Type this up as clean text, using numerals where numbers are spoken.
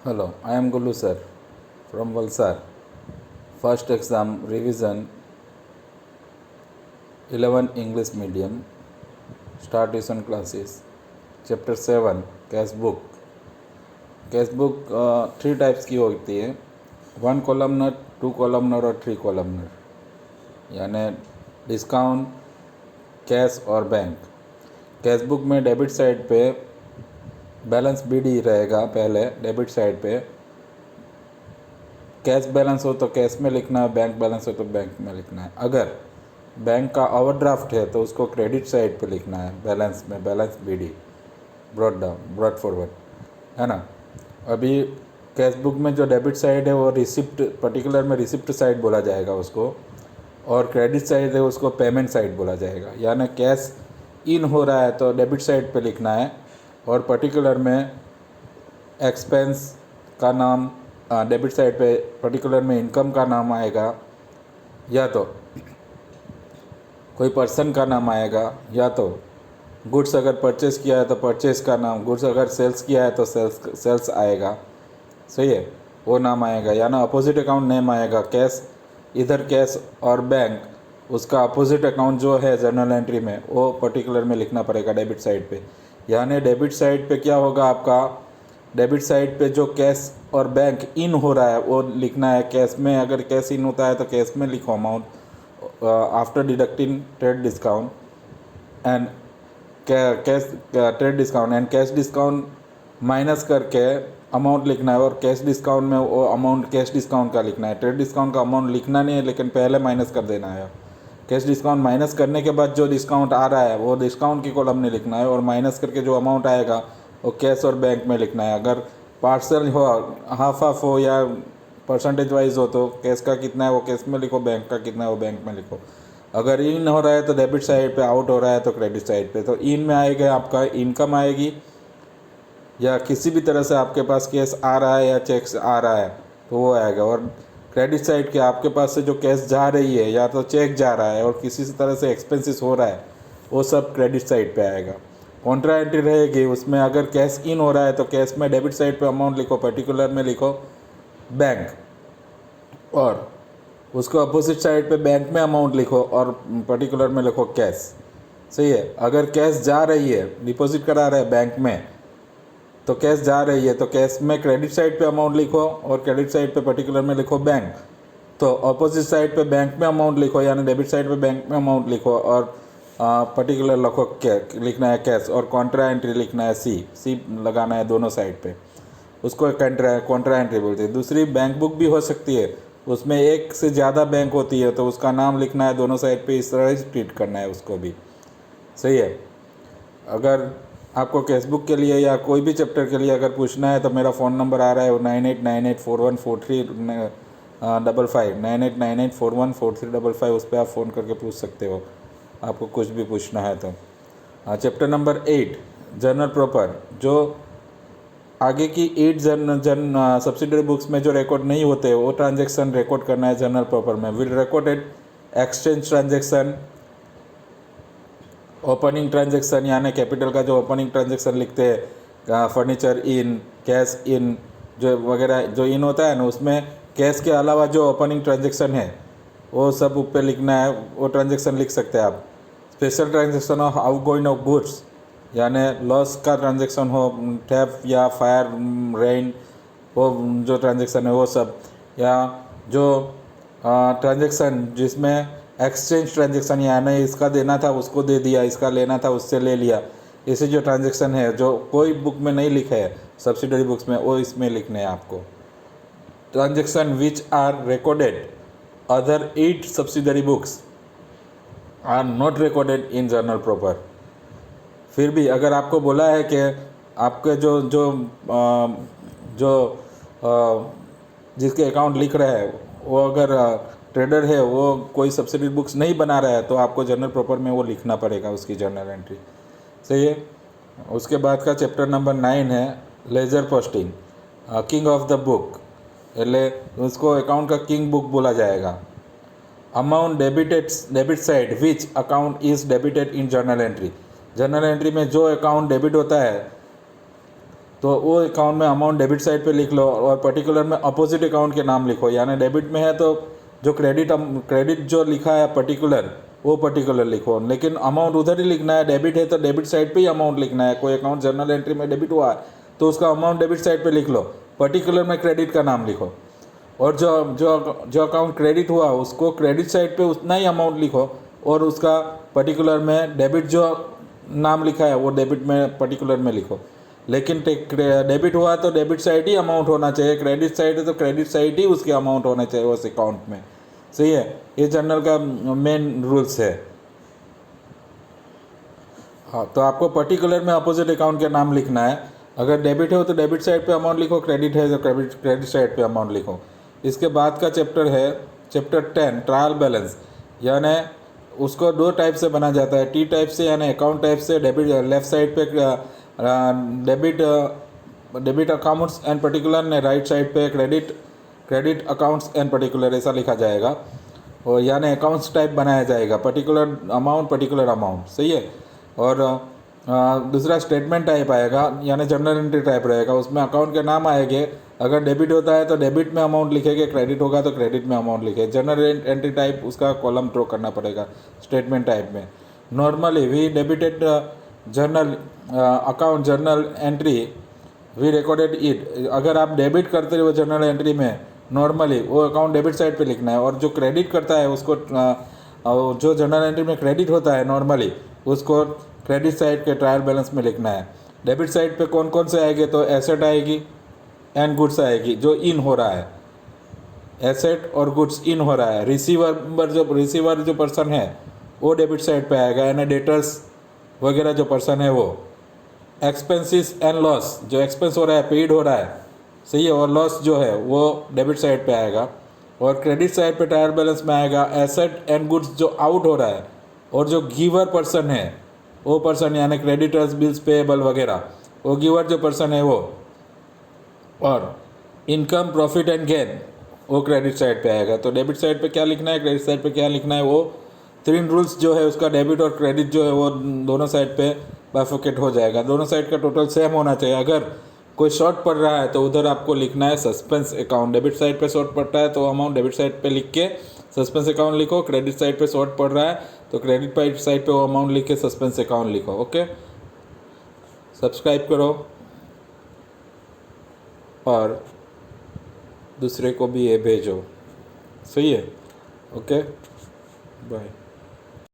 Hello, I am Gulu sir from Valsad. First exam revision 11 English medium. Start tuition classes. Chapter 7 Cash book. Cash book three types की होती है, one columnar, to columnar और three columnar, यानी discount, cash और bank. Cash book में debit side पे balance BD रहेगा। पहले डेबिट साइड पे कैश बैलेंस हो तो कैश में लिखना है, बैंक बैलेंस हो तो बैंक में लिखना है। अगर बैंक का ओवरड्राफ्ट है तो उसको क्रेडिट साइड पे लिखना है, बैलेंस में, balance BD, brought down, brought forward, है ना। अभी कैश बुक में जो डेबिट साइड है वो रिसिप्ट, पर्टिकुलर में रिसिप्ट साइड बोला जाएगा उसको, और क्रेडिट साइड है उसको पेमेंट साइड बोला जाएगा। यानी कैश इन हो रहा है तो डेबिट साइड पे लिखना है, और पर्टिकुलर में एक्सपेंस का नाम डेबिट साइड पे, पर्टिकुलर में इनकम का नाम आएगा, या तो कोई पर्सन का नाम आएगा, या तो गुड्स अगर परचेस किया है तो परचेस का नाम, गुड्स अगर सेल्स किया है तो सेल्स आएगा, सही है, वो नाम आएगा। यानी अपोजिट अकाउंट नेम आएगा। कैश, इधर कैश और बैंक, उसका अपोजिट अकाउंट जो है जर्नल एंट्री में, वो पर्टिकुलर में लिखना पड़ेगा डेबिट साइड पे। यानी डेबिट साइड पे क्या होगा आपका, डेबिट साइड पे जो कैश और बैंक इन हो रहा है वो लिखना है। कैश में अगर कैश इन होता है तो कैश में लिखो amount after deducting trade discount and cash, trade discount and cash discount minus करके अमाउंट लिखना है, और कैश डिस्काउंट में वो अमाउंट कैश डिस्काउंट का लिखना है। ट्रेड डिस्काउंट का अमाउंट लिखना नहीं है, लेकिन पहले माइनस कर देना है। कैश डिस्काउंट माइनस करने के बाद जो डिस्काउंट आ रहा है वो डिस्काउंट की कॉलम में लिखना है, और माइनस करके जो अमाउंट आएगा वो कैश और बैंक में लिखना है। अगर पार्सल हो, हाफ हाफ हो या परसेंटेज वाइज हो तो कैश का कितना है वो कैश में लिखो, बैंक का कितना है वो बैंक में लिखो। अगर इन हो रहा है तो डेबिट साइड पे, आउट हो रहा है तो क्रेडिट साइड पे। तो इन में आएगा आपका इनकम आएगी, या किसी भी तरह से आपके पास कैश आ रहा है या चेक आ रहा है तो वो आएगा। और क्रेडिट साइड के आपके पास से जो कैश जा रही है या तो चेक जा रहा है और किसी तरह से एक्सपेंसेस हो रहा है, वो सब क्रेडिट साइड पे आएगा। कॉन्ट्रा एंट्री रहेगी, उसमें अगर कैश इन हो रहा है तो कैश में डेबिट साइड पे अमाउंट लिखो, पर्टिकुलर में लिखो बैंक, और उसको अपोजिट साइड पे बैंक में अमाउंट लिखो और पर्टिकुलर में लिखो कैश, सही है। अगर कैश जा रही है, डिपॉजिट करा रहे हैं बैंक में, तो कैश जा रही है तो कैश में क्रेडिट साइड पे अमाउंट लिखो और क्रेडिट साइड पे पर्टिकुलर में लिखो बैंक। तो अपोजिट साइड पे बैंक में अमाउंट लिखो, यानी डेबिट साइड पे बैंक में अमाउंट लिखो, और पर्टिकुलर लिखो लिखना है कैश, और कॉन्ट्रा एंट्री लिखना है सी लगाना है दोनों साइड पे। उसको कॉन्ट्रा एंट्री बोलते हैं। दूसरी बैंक बुक भी हो सकती है, उसमें एक से ज़्यादा बैंक होती है तो उसका नाम लिखना है दोनों साइड पे, इस तरह से ट्रीट करना है उसको भी, सही है। अगर आपको कैश बुक के लिए या कोई भी चैप्टर के लिए अगर पूछना है तो मेरा फ़ोन नंबर आ रहा है, वो 9898414355, 9898414355, उस पर आप फ़ोन करके पूछ सकते हो, आपको कुछ भी पूछना है तो। चैप्टर नंबर 8 जर्नल प्रॉपर, जो आगे की 8 सब्सिडरी बुक्स में जो रिकॉर्ड नहीं होते वो ट्रांजेक्शन रिकॉर्ड करना है जर्नल प्रॉपर में। Will recorded exchange transaction, opening transaction, यानी कैपिटल का जो ओपनिंग ट्रांजेक्शन लिखते हैं, फर्नीचर इन, कैश इन, जो वगैरह जो इन होता है ना, उसमें कैश के अलावा जो ओपनिंग ट्रांजेक्शन है वो सब ऊपर लिखना है, वो ट्रांजेक्शन लिख सकते हैं आप। Special transaction of out going of goods, यानी लॉस का ट्रांजेक्शन हो, थेफ्ट या फायर, रेन, वो जो ट्रांजेक्शन है वो सब, या जो ट्रांजेक्शन जिसमें एक्सचेंज ट्रांजेक्शन, यानी इसका देना था उसको दे दिया, इसका लेना था उससे ले लिया, ऐसे जो ट्रांजेक्शन है जो कोई बुक में नहीं लिखे है सब्सिडरी बुक्स में, वो इसमें लिखने हैं आपको। Transaction which are recorded other 8 subsidiary books are not recorded in journal proper. फिर भी अगर आपको बोला है कि आपके जो जो जो जिसके अकाउंट लिख रहा है वो अगर ट्रेडर है, वो कोई सब्सिडी बुक्स नहीं बना रहा है, तो आपको जर्नल प्रॉपर में वो लिखना पड़ेगा उसकी जर्नल एंट्री, सही है। उसके बाद का चैप्टर नंबर 9 है ledger posting, king of the book, એટલે उसको अकाउंट का किंग बुक बोला जाएगा। Amount debit side which account is debited in journal entry, journal entry में जो अकाउंट डेबिट होता है तो वो अकाउंट में अमाउंट डेबिट साइड पे लिख लो और पर्टिकुलर में अपोजिट अकाउंट के नाम लिखो, यानी डेबिट में है तो जो क्रेडिट जो लिखा है पर्टिकुलर वो पर्टिकुलर लिखो, लेकिन अमाउंट उधर ही लिखना है। डेबिट है तो डेबिट साइड पे ही अमाउंट लिखना है। कोई अकाउंट जर्नल एंट्री में डेबिट हुआ है तो उसका अमाउंट डेबिट साइड पे लिख लो, पर्टिकुलर में क्रेडिट का नाम लिखो। और जो जो जो अकाउंट क्रेडिट हुआ उसको क्रेडिट साइड पे उतना ही अमाउंट लिखो, और उसका पर्टिकुलर में डेबिट जो नाम लिखा है वो डेबिट में पर्टिकुलर में लिखो। लेकिन डेबिट हुआ तो डेबिट साइड ही अमाउंट होना चाहिए, क्रेडिट साइड है तो क्रेडिट साइड ही उसके अमाउंट होना चाहिए उस अकाउंट में। सही है, ये जर्नल का मेन रूल्स है। हाँ, तो आपको पर्टिकुलर में अपोजिट अकाउंट का नाम लिखना है। अगर डेबिट हो तो डेबिट साइड पे अमाउंट लिखो, क्रेडिट है तो क्रेडिट साइड पे अमाउंट लिखो। इसके बाद का चैप्टर है चैप्टर 10 ट्रायल बैलेंस, यानी उसको दो टाइप से बना जाता है। टी टाइप से यानी अकाउंट टाइप से, डेबिट लेफ्ट साइड पे डेबिट अकाउंट्स एंड पर्टिकुलर ने राइट साइड पे क्रेडिट अकाउंट्स एंड पर्टिकुलर ऐसा लिखा जाएगा, और यानी अकाउंट्स टाइप बनाया जाएगा, पर्टिकुलर अमाउंट। सही है। और दूसरा स्टेटमेंट टाइप आएगा, यानी जर्नल एंट्री टाइप रहेगा, उसमें अकाउंट के नाम आएंगे। अगर डेबिट होता है तो डेबिट में अमाउंट लिखेंगे, क्रेडिट होगा तो क्रेडिट में अमाउंट लिखे। जर्नल एंट्री टाइप उसका कॉलम ड्रॉ करना पड़ेगा स्टेटमेंट टाइप में। Normally we debited journal account journal entry we recorded it. अगर आप डेबिट करते हो जर्नल एंट्री में, नॉर्मली वो अकाउंट डेबिट साइड पे लिखना है, और जो क्रेडिट करता है उसको जो जर्नल एंट्री में क्रेडिट होता है नॉर्मली उसको क्रेडिट साइड के ट्रायल बैलेंस में लिखना है। डेबिट साइड पे कौन कौन से आएंगे, तो एसेट आएगी एंड गुड्स आएगी, जो इन हो रहा है, एसेट और गुड्स इन हो रहा है। रिसीवर जो पर्सन है वो डेबिट साइड पे आएगा, यानी डेटर्स वगैरह जो पर्सन है वो। एक्सपेंसिस एंड लॉस, जो एक्सपेंस हो रहा है, पेड हो रहा है, सही है, और लॉस जो है वो डेबिट साइड पे आएगा। और क्रेडिट साइड पे ट्रायल बैलेंस में आएगा एसेट एंड गुड्स जो आउट हो रहा है, और जो गिवर पर्सन है वो पर्सन, यानी क्रेडिटर्स, बिल्स पेएबल वगैरह, वो गिवर जो पर्सन है वो। और इनकम, प्रॉफिट एंड गेन वो क्रेडिट साइड पे आएगा। तो डेबिट साइड पे क्या लिखना है, क्रेडिट साइड पे क्या लिखना है, वो 3 रूल्स जो है उसका डेबिट और क्रेडिट जो है वो दोनों साइड पे बाइफरकेट हो जाएगा। दोनों साइड का टोटल सेम होना चाहिए। अगर कोई शॉर्ट पड़ रहा है तो उधर आपको लिखना है सस्पेंस अकाउंट। डेबिट साइड पे शॉर्ट पड़ता है तो अमाउंट डेबिट साइड पे लिख के सस्पेंस अकाउंट लिखो। क्रेडिट साइड पे शॉर्ट पड़ रहा है तो क्रेडिट साइड पे वो अमाउंट लिख के सस्पेंस अकाउंट लिखो। ओके, सब्सक्राइब करो और दूसरे को भी ये भेजो। सही है। Okay, bye.